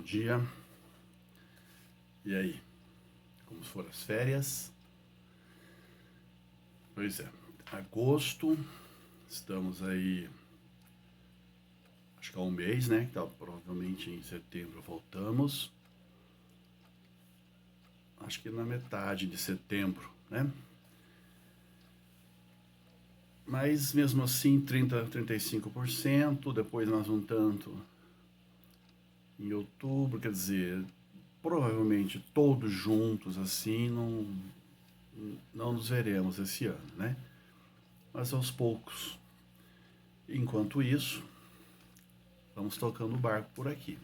bom dia. E aí, como foram as férias? Pois é, agosto, estamos aí, acho que há um mês, né? Então, provavelmente em setembro voltamos. Acho que na metade de setembro, né? Mas mesmo assim, 35%, depois mais um tanto em outubro, quer dizer, provavelmente todos juntos assim não nos veremos esse ano, né? Mas aos poucos. Enquanto isso, vamos tocando o barco por aqui.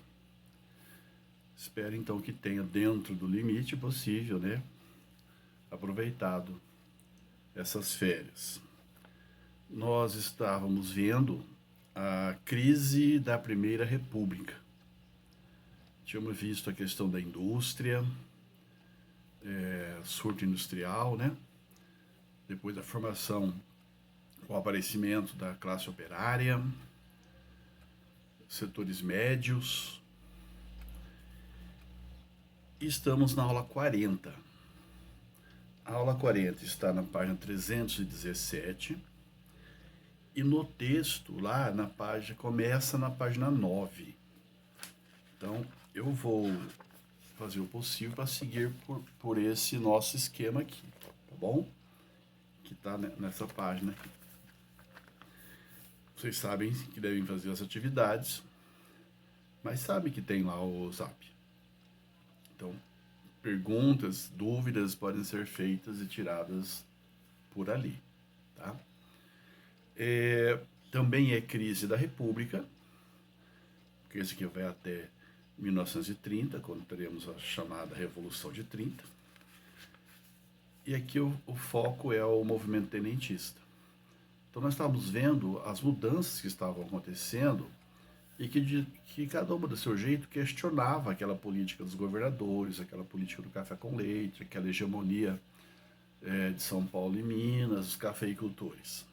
Espero então que tenha, dentro do limite possível, né, aproveitado essas férias. Nós estávamos vendo a crise da Primeira República. Tínhamos visto a questão da indústria, surto industrial, né? Depois da formação, o aparecimento da classe operária, setores médios. E estamos na aula 40. A aula 40 está na página 317 e no texto lá na página, começa na página 9. Então eu vou fazer o possível para seguir por esse nosso esquema aqui, tá bom? Que está nessa página aqui. Vocês sabem que devem fazer as atividades, mas sabem que tem lá o Zap. Então, perguntas, dúvidas podem ser feitas e tiradas por ali, tá? Também é crise da República, porque esse aqui vai até 1930, quando teremos a chamada Revolução de 30. E aqui o foco é o movimento tenentista. Então nós estávamos vendo as mudanças que estavam acontecendo e que cada uma do seu jeito questionava aquela política dos governadores, aquela política do café com leite, aquela hegemonia de São Paulo e Minas, os cafeicultores.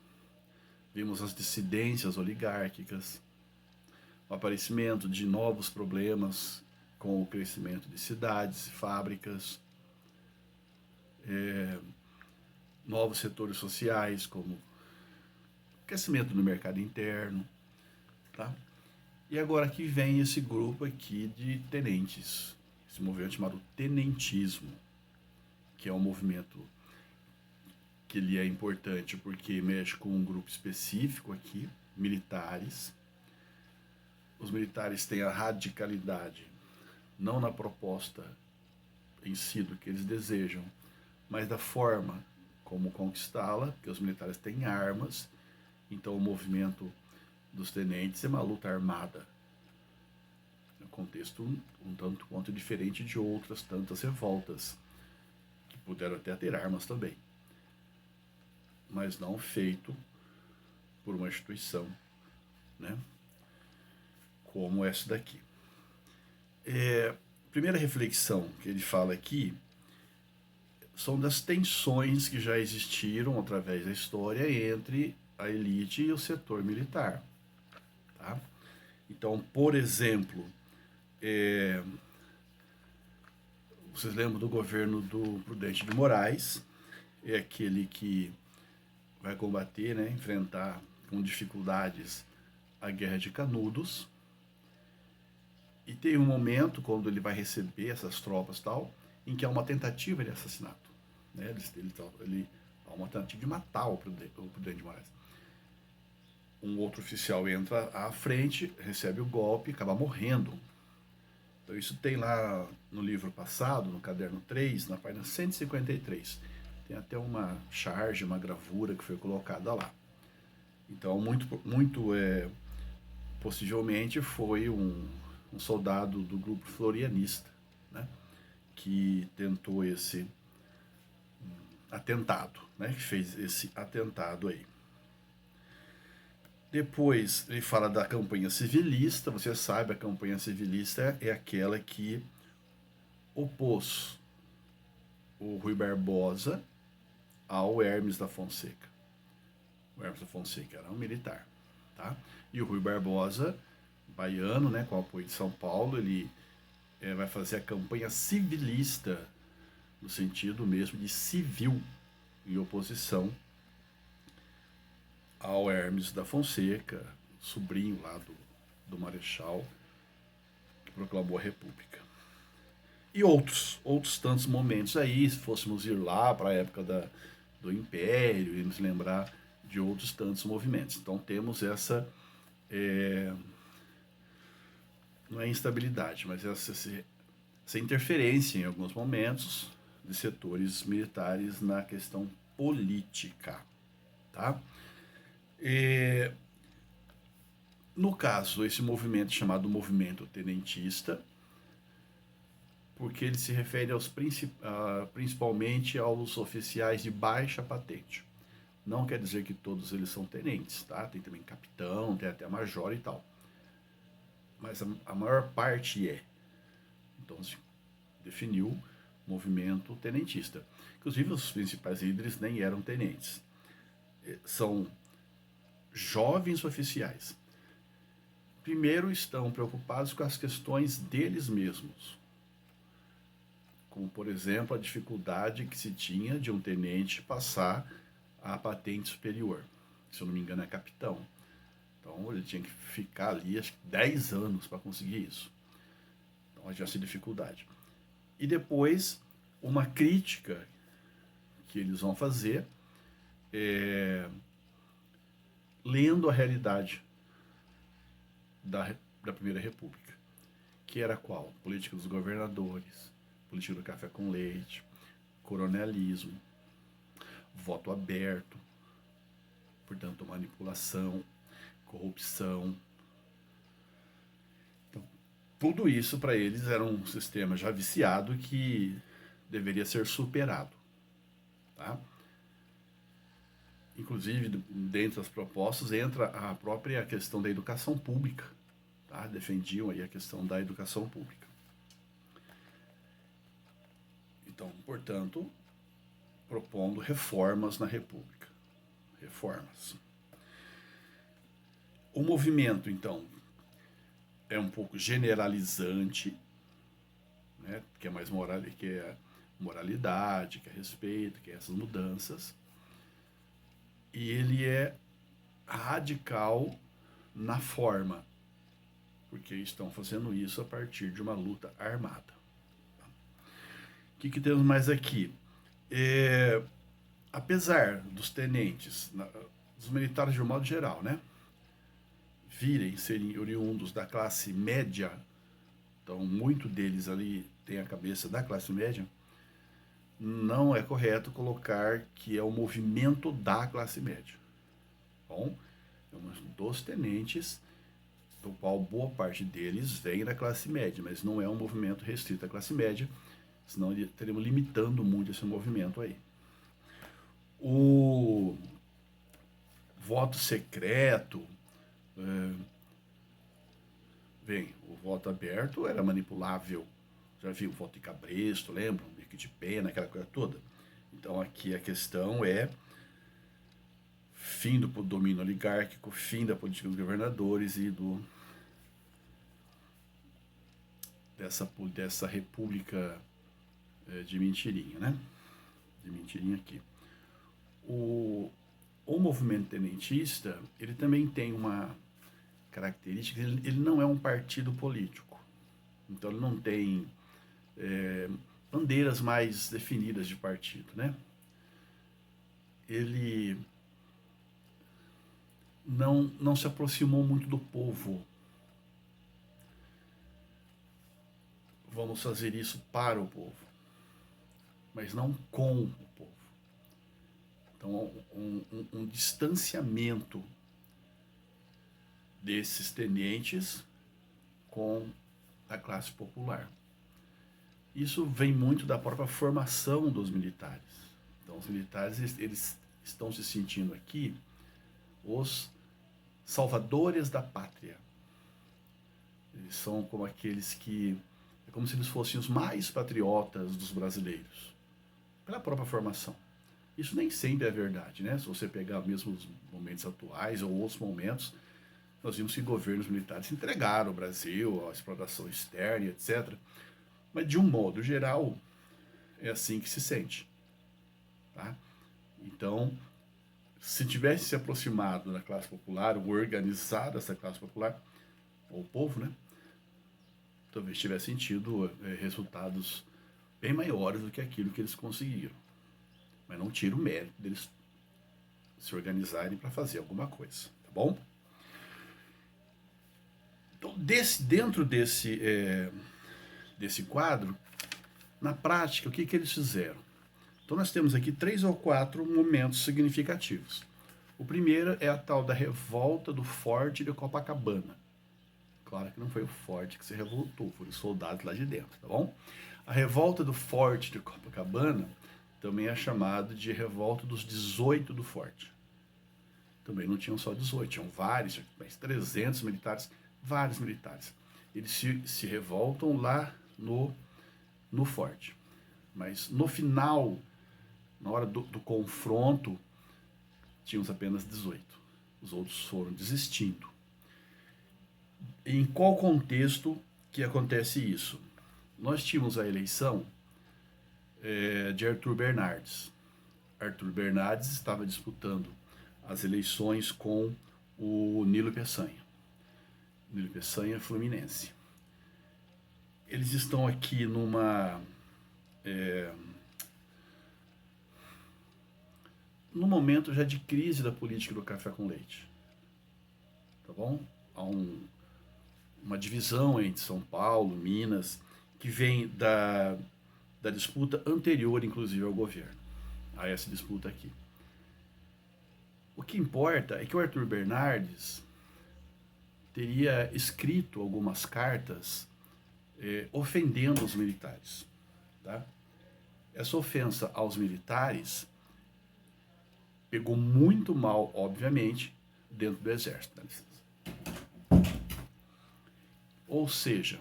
Vimos as dissidências oligárquicas, o aparecimento de novos problemas com o crescimento de cidades e fábricas, novos setores sociais, como crescimento no mercado interno, tá? E agora que vem esse grupo aqui de tenentes, esse movimento chamado tenentismo, que é um movimento que ele é importante porque mexe com um grupo específico aqui, militares. Os militares têm a radicalidade, não na proposta em si do que eles desejam, mas da forma como conquistá-la, porque os militares têm armas, então o movimento dos tenentes é uma luta armada. É um contexto um tanto quanto diferente de outras tantas revoltas, que puderam até ter armas também, mas não feito por uma instituição, né, como essa daqui. Primeira reflexão que ele fala aqui são das tensões que já existiram através da história entre a elite e o setor militar. Tá? Então, por exemplo, vocês lembram do governo do Prudente de Moraes, é aquele que vai combater, né, enfrentar com dificuldades a Guerra de Canudos. E tem um momento, quando ele vai receber essas tropas tal, em que há uma tentativa de assassinato. Né? Há uma tentativa de matar o Prudente de Moraes. Um outro oficial entra à frente, recebe o golpe e acaba morrendo. Então isso tem lá no livro passado, no caderno 3, na página 153. Tem até uma charge, uma gravura que foi colocada lá. Então, muito possivelmente foi um soldado do grupo florianista, né, que tentou esse atentado, né, que fez esse atentado aí. Depois ele fala da campanha civilista. Você sabe, a campanha civilista é aquela que opôs o Rui Barbosa ao Hermes da Fonseca. O Hermes da Fonseca era um militar, tá? E o Rui Barbosa, baiano, né, com o apoio de São Paulo, ele vai fazer a campanha civilista, no sentido mesmo de civil, em oposição ao Hermes da Fonseca, sobrinho lá do Marechal, que proclamou a República. E outros tantos momentos aí, se fôssemos ir lá para a época do Império, irmos lembrar de outros tantos movimentos. Então temos essa, não é instabilidade, mas essa interferência em alguns momentos de setores militares na questão política, tá? No caso, esse movimento chamado movimento tenentista, porque ele se refere principalmente aos oficiais de baixa patente. Não quer dizer que todos eles são tenentes, tá? Tem também capitão, tem até major e tal. Mas a maior parte é. Então se definiu movimento tenentista. Inclusive os principais líderes nem eram tenentes. São jovens oficiais. Primeiro estão preocupados com as questões deles mesmos. Como, por exemplo, a dificuldade que se tinha de um tenente passar a patente superior. Se eu não me engano, é capitão. Então, ele tinha que ficar ali, acho que 10 anos para conseguir isso. Então, havia essa dificuldade. E depois, uma crítica que eles vão fazer, lendo a realidade da Primeira República, que era qual? Política dos governadores, política do café com leite, coronelismo, voto aberto, portanto, manipulação, corrupção. Então, tudo isso para eles era um sistema já viciado que deveria ser superado. Tá? Inclusive, dentro das propostas, entra a própria questão da educação pública. Tá? Defendiam aí a questão da educação pública. Então, portanto, propondo reformas na República. Reformas. O movimento, então, é um pouco generalizante, né? Que é mais que é moralidade, que é respeito, que é essas mudanças. E ele é radical na forma, porque estão fazendo isso a partir de uma luta armada. O que temos mais aqui? Apesar dos tenentes, dos militares de um modo geral, né, serem oriundos da classe média, então muito deles ali tem a cabeça da classe média, não é correto colocar que é o movimento da classe média. Bom, é um dos tenentes, do qual boa parte deles vem da classe média, mas não é um movimento restrito à classe média, senão estaríamos limitando muito esse movimento aí. O voto secreto, o voto aberto era manipulável. Já viu o voto de cabresto, lembram? Bico de pena, aquela coisa toda. Então aqui a questão é fim do domínio oligárquico, fim da política dos governadores e dessa república de mentirinha, né? De mentirinha aqui. O movimento tenentista, ele também tem uma característica, ele não é um partido político. Então ele não tem bandeiras mais definidas de partido, né? Ele não se aproximou muito do povo. Vamos fazer isso para o povo, mas não com o povo. Então, um distanciamento desses tenentes com a classe popular. Isso vem muito da própria formação dos militares. Então, os militares eles estão se sentindo aqui os salvadores da pátria. Eles são como aqueles que... É como se eles fossem os mais patriotas dos brasileiros, pela própria formação. Isso nem sempre é verdade, né? Se você pegar mesmo os momentos atuais ou outros momentos, nós vimos que governos militares entregaram o Brasil à exploração externa, etc. Mas, de um modo geral, é assim que se sente. Tá? Então, se tivesse se aproximado da classe popular, ou organizado essa classe popular, ou o povo, né? Talvez tivesse sentido resultados bem maiores do que aquilo que eles conseguiram. Mas não tira o mérito deles se organizarem para fazer alguma coisa, tá bom? Então, dentro desse quadro, na prática, o que eles fizeram? Então, nós temos aqui 3 ou 4 momentos significativos. O primeiro é a tal da revolta do Forte de Copacabana. Claro que não foi o Forte que se revoltou, foram os soldados lá de dentro, tá bom? A revolta do Forte de Copacabana também é chamada de revolta dos 18 do Forte. Também não tinham só 18, tinham vários, mais 300 militares, vários militares. Eles se revoltam lá no Forte. Mas no final, na hora do confronto, tínhamos apenas 18. Os outros foram desistindo. Em qual contexto que acontece isso? Nós tínhamos a eleição de Arthur Bernardes. Arthur Bernardes estava disputando as eleições com o Nilo Peçanha. Nilo Peçanha, Fluminense. Eles estão aqui num momento já de crise da política do café com leite. Tá bom? Há uma divisão entre São Paulo, Minas, que vem da disputa anterior, inclusive, ao governo, a essa disputa aqui. O que importa é que o Arthur Bernardes teria escrito algumas cartas ofendendo os militares. Tá? Essa ofensa aos militares pegou muito mal, obviamente, dentro do exército. Ou seja,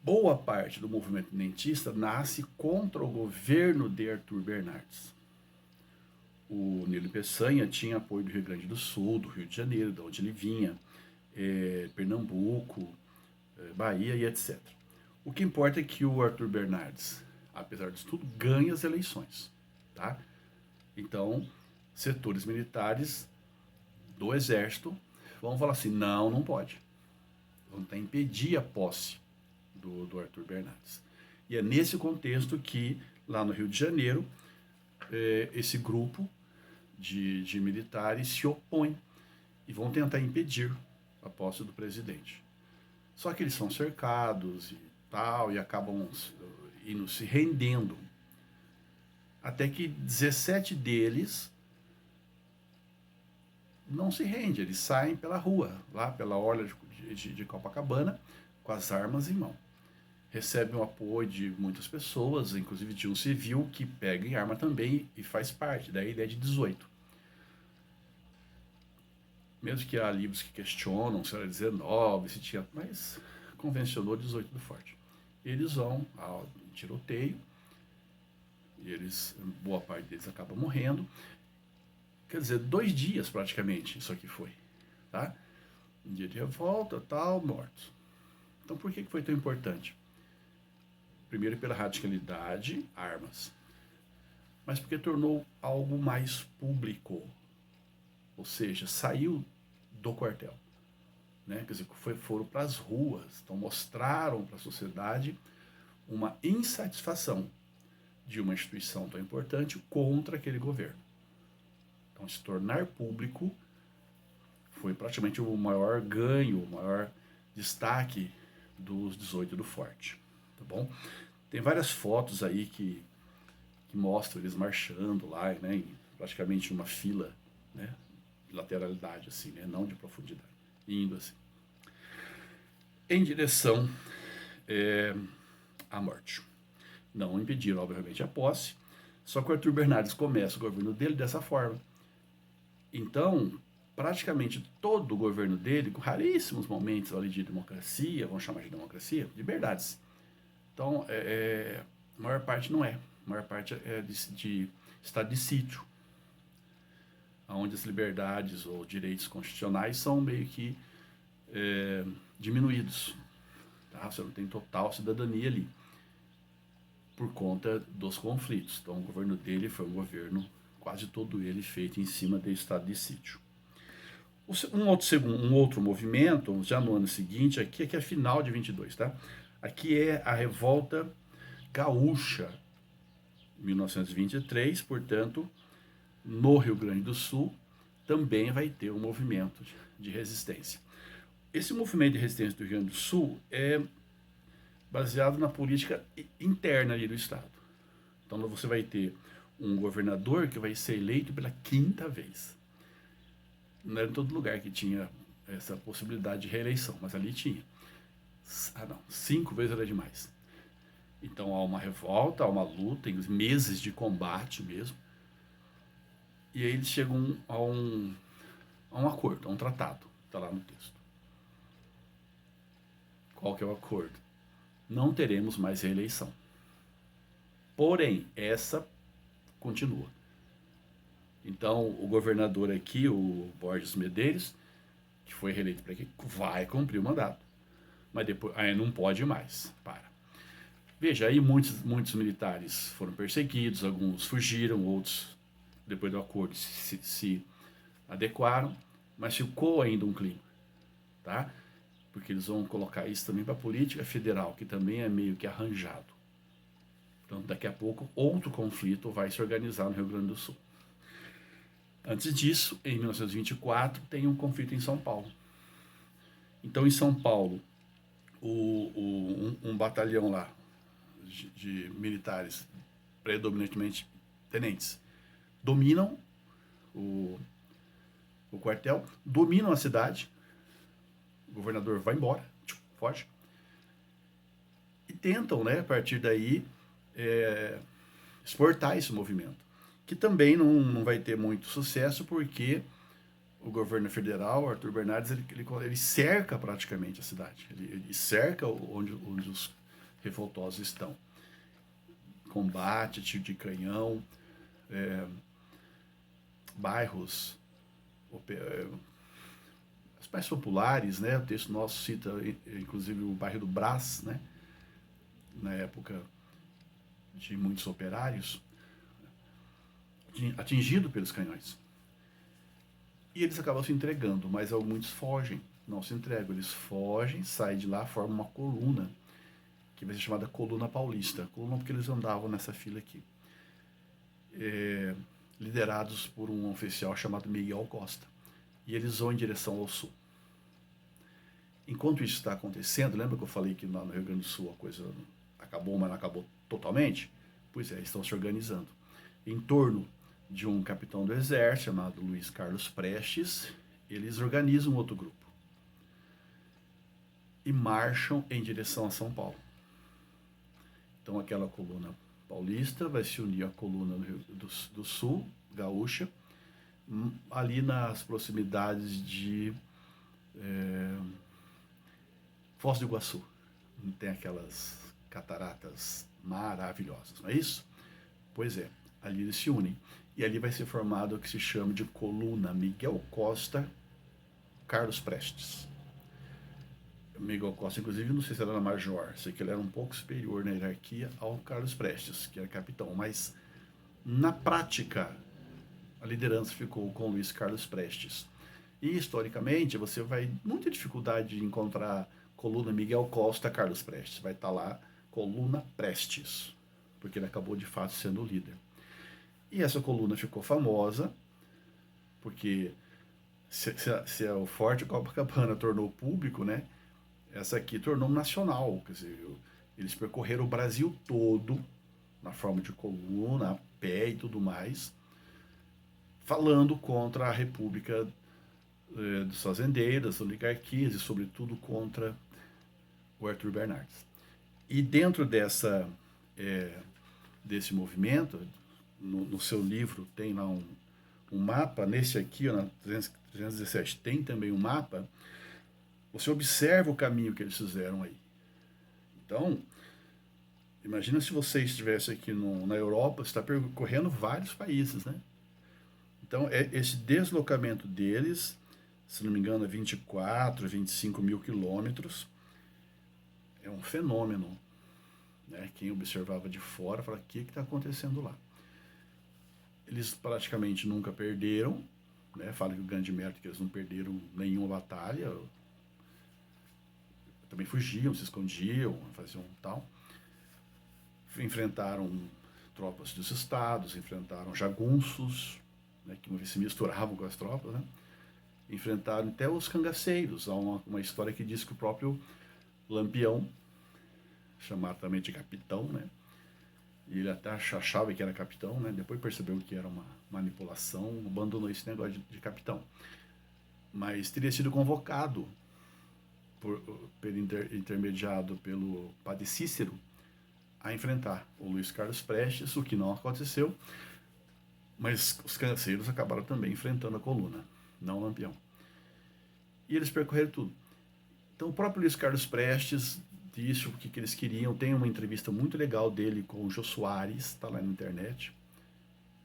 boa parte do movimento tenentista nasce contra o governo de Arthur Bernardes. O Nilo Peçanha tinha apoio do Rio Grande do Sul, do Rio de Janeiro, de onde ele vinha, Pernambuco, Bahia e etc. O que importa é que o Arthur Bernardes, apesar disso tudo, ganha as eleições. Tá? Então, setores militares do exército vão falar assim, não pode. Vão tentar impedir a posse do Arthur Bernardes. E é nesse contexto que, lá no Rio de Janeiro, esse grupo de militares se opõe e vão tentar impedir a posse do presidente. Só que eles são cercados e tal, e acabam indo se rendendo. Até que 17 deles não se rendem, eles saem pela rua, lá pela orla de Copacabana, com as armas em mão. Recebem o apoio de muitas pessoas, inclusive de um civil que pega em arma também e faz parte da ideia de 18. Mesmo que há livros que questionam se era 19, se tinha, mas convencionou 18 do Forte. Eles vão ao tiroteio, e eles, boa parte deles acaba morrendo. Quer dizer, 2 dias praticamente isso aqui foi. Tá? Um dia de revolta, tal, mortos. Então por que foi tão importante? Primeiro pela radicalidade, armas. Mas porque tornou algo mais público. Ou seja, saiu do quartel. Né? Quer dizer, foram para as ruas. Então mostraram para a sociedade uma insatisfação de uma instituição tão importante contra aquele governo. Então, se tornar público foi praticamente o maior ganho, o maior destaque dos 18 do Forte. Tá bom? Tem várias fotos aí que mostram eles marchando lá, né, em praticamente uma fila, né, de lateralidade, assim, né, não de profundidade, indo assim, em direção à morte. Não impediram, obviamente, a posse, só que o Arthur Bernardes começa o governo dele dessa forma. Então, praticamente todo o governo dele, com raríssimos momentos ali de democracia, vamos chamar de democracia, liberdades. Então, a maior parte não é. A maior parte é de estado de sítio, onde as liberdades ou direitos constitucionais são meio que diminuídos. Tá? Você não tem total cidadania ali, por conta dos conflitos. Então, o governo dele foi um governo, quase todo ele, feito em cima do estado de sítio. Um outro movimento, já no ano seguinte, aqui é final de 22, tá? Aqui é a Revolta Gaúcha, 1923, portanto, no Rio Grande do Sul, também vai ter um movimento de resistência. Esse movimento de resistência do Rio Grande do Sul é baseado na política interna ali do Estado. Então você vai ter um governador que vai ser eleito pela 5ª vez. Não era em todo lugar que tinha essa possibilidade de reeleição, mas ali tinha. 5 vezes era demais. Então há uma revolta, há uma luta, tem meses de combate mesmo. E aí eles chegam a um acordo, a um tratado. Está lá no texto. Qual que é o acordo? Não teremos mais reeleição. Porém, essa continua. Então, o governador aqui, o Borges Medeiros, que foi reeleito para aqui, vai cumprir o mandato. Mas depois, aí não pode mais. Para. Veja, aí muitos militares foram perseguidos, alguns fugiram, outros, depois do acordo, se adequaram, mas ficou ainda um clima, tá? Porque eles vão colocar isso também para a política federal, que também é meio que arranjado. Então, daqui a pouco, outro conflito vai se organizar no Rio Grande do Sul. Antes disso, em 1924, tem um conflito em São Paulo. Então, em São Paulo, um batalhão lá de militares, predominantemente tenentes, dominam o quartel, dominam a cidade, o governador vai embora, foge, e tentam, né, a partir daí, exportar esse movimento, que também não vai ter muito sucesso, porque o governo federal, Arthur Bernardes, ele cerca praticamente a cidade, ele cerca onde os revoltosos estão. Combate, tiro de canhão, bairros, as mais populares, né? O texto nosso cita, inclusive, o bairro do Brás, né? Na época de muitos operários, atingido pelos canhões. E eles acabam se entregando, mas muitos fogem, não se entregam. Eles fogem, saem de lá, formam uma coluna, que vai ser chamada Coluna Paulista. Coluna porque eles andavam nessa fila aqui. Liderados por um oficial chamado Miguel Costa. E eles vão em direção ao sul. Enquanto isso está acontecendo, lembra que eu falei que lá no Rio Grande do Sul a coisa acabou, mas não acabou totalmente? Pois é, estão se organizando. Em torno de um capitão do exército chamado Luiz Carlos Prestes, eles organizam outro grupo e marcham em direção a São Paulo. Então aquela coluna paulista vai se unir à coluna do Sul, gaúcha, ali nas proximidades de Foz do Iguaçu. Tem aquelas cataratas maravilhosas, não é isso? Pois é, ali eles se unem. E ali vai ser formado o que se chama de coluna Miguel Costa, Carlos Prestes. Miguel Costa, inclusive, não sei se ele era major, sei que ele era um pouco superior na hierarquia ao Carlos Prestes, que era capitão, mas na prática a liderança ficou com Luiz Carlos Prestes. E historicamente você vai muita dificuldade de encontrar coluna Miguel Costa, Carlos Prestes, vai estar lá coluna Prestes, porque ele acabou de fato sendo o líder. E essa coluna ficou famosa, porque se o Forte Copacabana tornou público, né? Essa aqui tornou nacional, quer dizer, eles percorreram o Brasil todo, na forma de coluna, a pé e tudo mais, falando contra a República dos fazendeiros, das oligarquias e, sobretudo, contra o Arthur Bernardes. E dentro desse movimento, no seu livro tem lá um mapa, nesse aqui, na 317, tem também um mapa. Você observa o caminho que eles fizeram aí. Então, imagina se você estivesse aqui na Europa, você está percorrendo vários países, né? Então, esse deslocamento deles, se não me engano, é 24, 25 mil quilômetros, é um fenômeno, né? Quem observava de fora fala, o que está acontecendo lá? Eles praticamente nunca perderam, né? Fala que o grande mérito é que eles não perderam nenhuma batalha, também fugiam, se escondiam, faziam tal. Enfrentaram tropas dos estados, enfrentaram jagunços, né, que se misturavam com as tropas, né? Enfrentaram até os cangaceiros. Há uma história que diz que o próprio Lampião, chamado também de capitão, né? E ele até achava que era capitão, né? Depois percebeu que era uma manipulação, abandonou esse negócio de capitão. Mas teria sido convocado intermediado pelo padre Cícero a enfrentar o Luiz Carlos Prestes, o que não aconteceu, mas os canceiros acabaram também enfrentando a coluna, não o Lampião. E eles percorreram tudo. Então o próprio Luiz Carlos Prestes disse o que eles queriam. Tem uma entrevista muito legal dele com o Jô Soares, está lá na internet,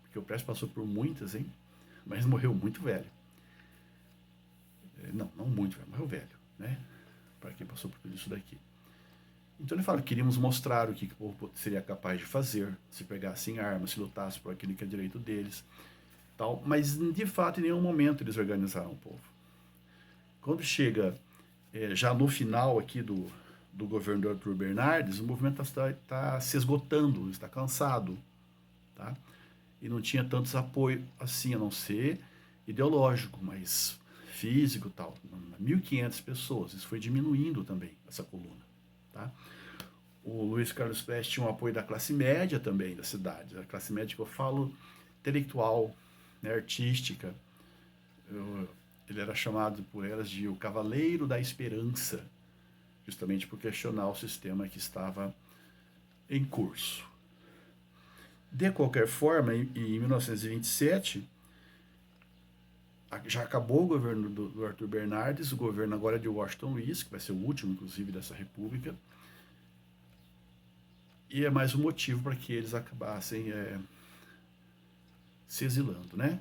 porque o Prestes passou por muitas, hein? Mas morreu muito velho. Não muito velho, morreu velho, né? Para quem passou por tudo isso daqui. Então ele fala, queríamos mostrar o que o povo seria capaz de fazer, se pegassem armas, se lutasse por aquilo que é direito deles, tal. Mas de fato em nenhum momento eles organizaram o povo. Quando chega já no final aqui do governo do Arthur Bernardes, o movimento está se esgotando, está cansado, tá? E não tinha tantos apoios assim, a não ser ideológico, mas físico e tal. 1.500 pessoas, isso foi diminuindo também, essa coluna. Tá? O Luiz Carlos Prestes tinha um apoio da classe média também da cidade. A classe média que eu falo, intelectual, né, artística. Ele era chamado por elas de o Cavaleiro da Esperança, justamente por questionar o sistema que estava em curso. De qualquer forma, em 1927, já acabou o governo do Arthur Bernardes, o governo agora é de Washington Luiz, que vai ser o último, inclusive, dessa república. E é mais um motivo para que eles acabassem se exilando, né?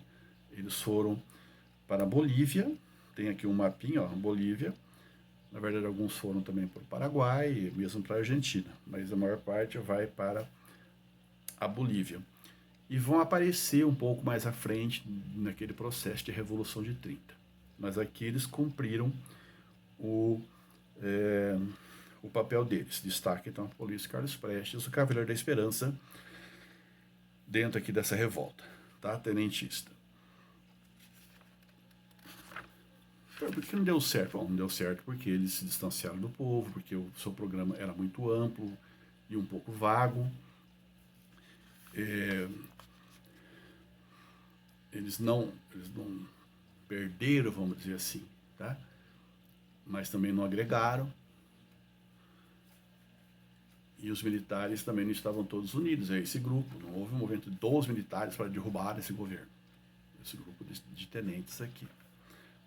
Eles foram para a Bolívia, tem aqui um mapinha, ó, Bolívia. Na verdade, alguns foram também para o Paraguai, mesmo para a Argentina, mas a maior parte vai para a Bolívia. E vão aparecer um pouco mais à frente naquele processo de Revolução de 30. Mas aqui eles cumpriram o papel deles. Destaque, então, a Luiz Carlos Prestes, o Cavaleiro da Esperança, dentro aqui dessa revolta, tá? Tenentista. Por que não deu certo? Bom, não deu certo porque eles se distanciaram do povo, porque o seu programa era muito amplo e um pouco vago. Eles não perderam, vamos dizer assim, tá? Mas também não agregaram. E os militares também não estavam todos unidos a esse grupo. Não houve um movimento dos militares para derrubar esse governo, esse grupo de tenentes aqui.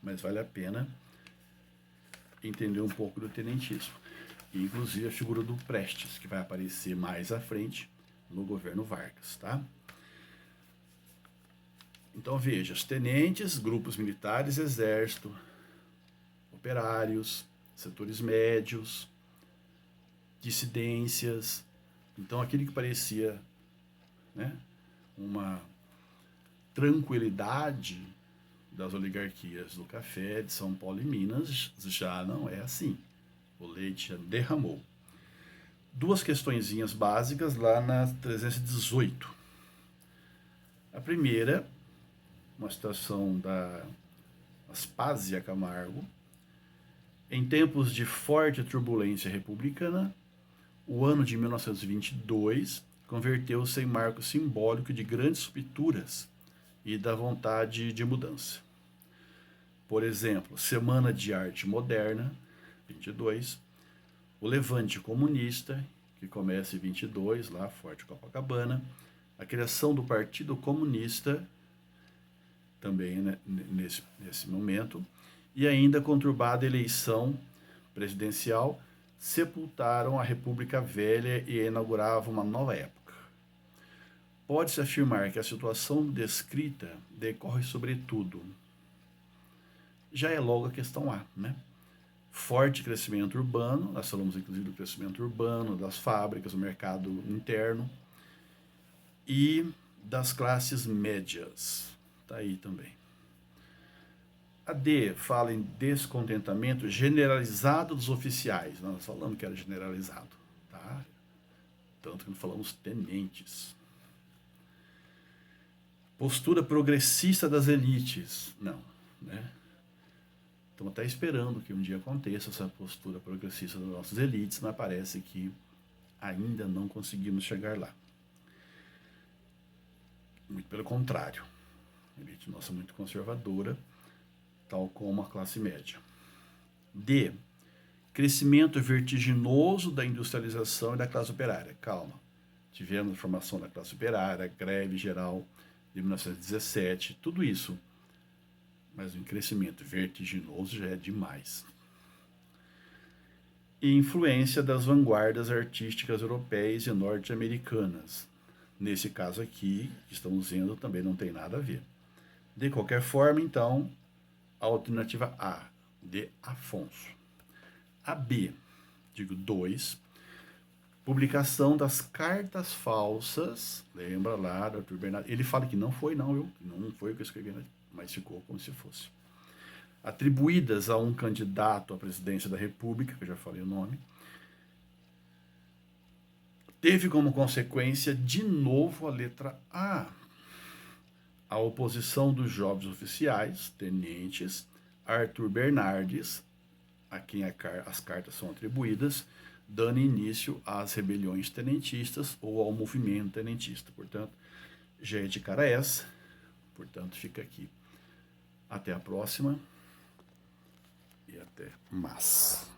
Mas vale a pena entender um pouco do tenentismo. E, inclusive, a figura do Prestes, que vai aparecer mais à frente no governo Vargas, tá? Então, veja, os tenentes, grupos militares, exército, operários, setores médios, dissidências. Então, aquilo que parecia, né, uma tranquilidade das oligarquias do café de São Paulo e Minas já não é assim. O leite já derramou. Duas questõezinhas básicas lá na 318. A primeira, uma citação da Aspásia Camargo. Em tempos de forte turbulência republicana, o ano de 1922 converteu-se em marco simbólico de grandes rupturas e da vontade de mudança. Por exemplo, Semana de Arte Moderna, 22, o Levante Comunista, que começa em 22, lá, Forte Copacabana, a criação do Partido Comunista, também, né, nesse momento, e ainda a conturbada eleição presidencial, sepultaram a República Velha e inauguravam uma nova época. Pode-se afirmar que a situação descrita decorre sobretudo. Já é logo a questão A, né? Forte crescimento urbano, nós falamos inclusive do crescimento urbano, das fábricas, do mercado interno e das classes médias. Está aí também. A D fala em descontentamento generalizado dos oficiais. Nós falamos que era generalizado, tá? Tanto que não falamos tenentes. Postura progressista das elites. Não, né? Estamos até esperando que um dia aconteça essa postura progressista das nossas elites, mas parece que ainda não conseguimos chegar lá. Muito pelo contrário. A elite nossa é muito conservadora, tal como a classe média. D. Crescimento vertiginoso da industrialização e da classe operária. Calma. Tivemos a formação da classe operária, greve geral de 1917, tudo isso. Mas um crescimento vertiginoso já é demais. E influência das vanguardas artísticas europeias e norte-americanas. Nesse caso aqui, que estamos vendo, também não tem nada a ver. De qualquer forma, então, a alternativa A, de Afonso. A B, digo 2, publicação das cartas falsas, lembra lá do Arthur Bernardes, ele fala que não foi não, viu? Não foi o que eu escrevi, mas ficou como se fosse. Atribuídas a um candidato à presidência da República, que eu já falei o nome, teve como consequência, de novo, a letra A. A oposição dos jovens oficiais, tenentes, Arthur Bernardes, a quem as cartas são atribuídas, dando início às rebeliões tenentistas ou ao movimento tenentista. Portanto, já é de cara essa. Portanto, fica aqui. Até a próxima e até mais.